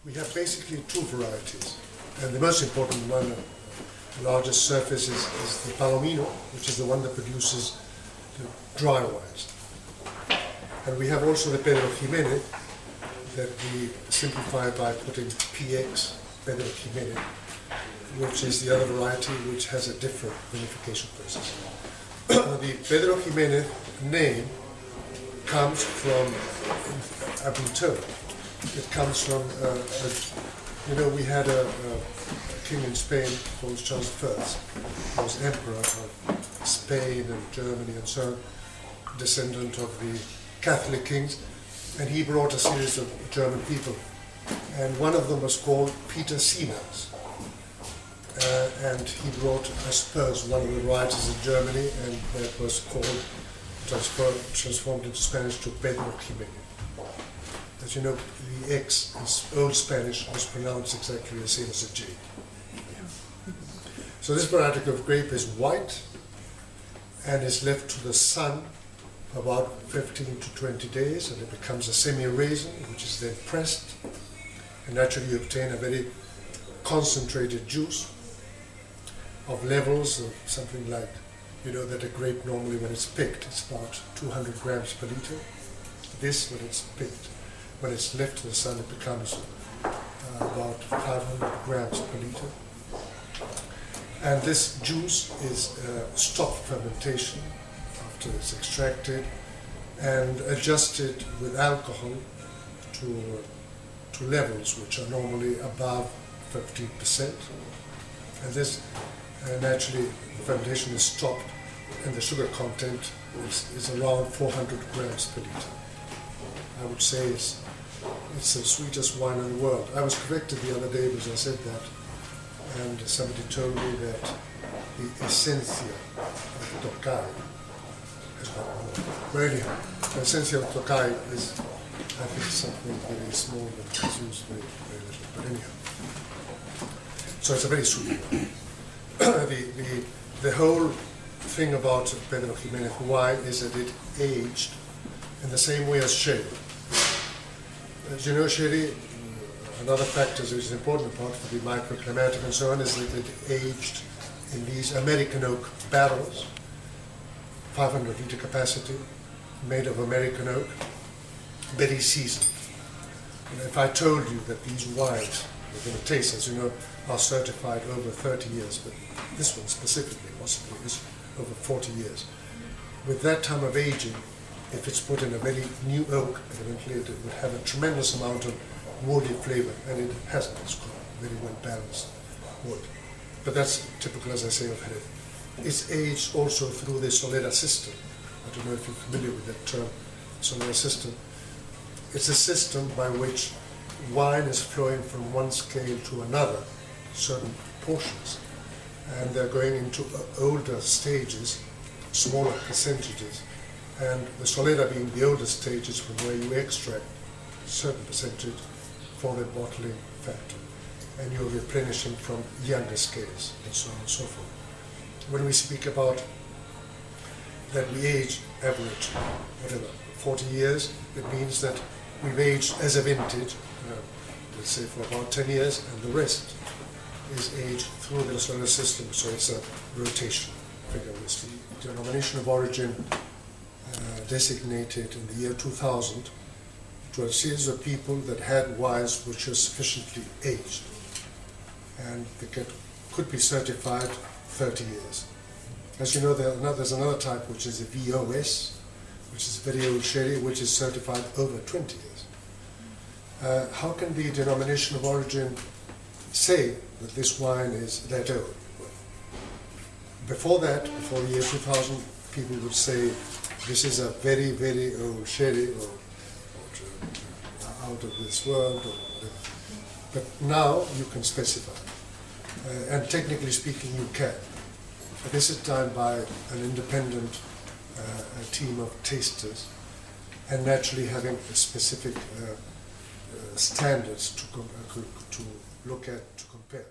We have basically two varieties, and the most important one, the largest surface, is the Palomino, which is the one that produces the dry wines. And we have also the Pedro Ximenez that we simplify by putting PX, Pedro Ximenez, which is the other variety which has a different vinification process. The Pedro Ximenez name comes from, I've been told, it comes from, we had a king in Spain called Charles I, who was emperor of Spain and Germany and so on, descendant of the Catholic kings, and he brought a series of German people, and one of them was called Peter Ximenez, and he brought, I suppose, one of the varieties in Germany, and that was called, transformed into Spanish to Pedro Ximenez. As you know, the X in Old Spanish was pronounced exactly the same as a J. So this variety of grape is white and is left to the sun for about 15 to 20 days, and it becomes a semi-raisin, which is then pressed, and naturally you obtain a very concentrated juice of levels of something like, that a grape normally when it's picked, it's about 200 grams per liter. This, when it's picked, when it's left to the sun, it becomes about 500 grams per liter. And this juice is stopped fermentation after it's extracted and adjusted with alcohol to levels which are normally above 15%. And this naturally, the fermentation is stopped and the sugar content is around 400 grams per liter. I would say it's the sweetest wine in the world. I was corrected the other day because I said that, and somebody told me that the essencia of Tokai is not more. But anyhow, the essencia of Tokai is, I think, something very small that is used very, very little. But anyhow, so it's a very sweet wine. The whole thing about Pedro Ximenez wine is that it aged in the same way as sherry. As you know, sherry, another factor which is important part for the microclimatic and so on is that it aged in these American oak barrels, 500 liter capacity, made of American oak, very seasoned. And if I told you that these wines you're going to taste, as you know, are certified over 30 years, but this one specifically, possibly, is over 40 years. With that time of aging, if it's put in a very new oak, evidently it would have a tremendous amount of woody flavor, and it hasn't. It's got very well balanced wood. But that's typical, as I say, of Jerez. It's aged also through the Solera system. I don't know if you're familiar with that term, Solera system. It's a system by which wine is flowing from one scale to another, certain portions, and they're going into older stages, smaller percentages, and the Solera being the older stages from where you extract a certain percentage for the bottling factor, and you're replenishing from younger scales, and so on and so forth. When we speak about that we age average, 40 years, it means that we've aged as a vintage, let's say for about 10 years, and the rest is aged through the Solera system, so it's a rotation figure. It's the denomination of origin designated in the year 2000 to a series of people that had wines which are sufficiently aged, and they could be certified 30 years. As you know, there's another type which is a VOS, which is very old sherry, which is certified over 20 years. How can the denomination of origin say that this wine is that old? Before that, before the year 2000, people would say this is a very, very old sherry, or out of this world, or whatever. But now you can specify, and technically speaking, you can. This is done by an independent team of tasters, and naturally having specific standards to look at, to compare.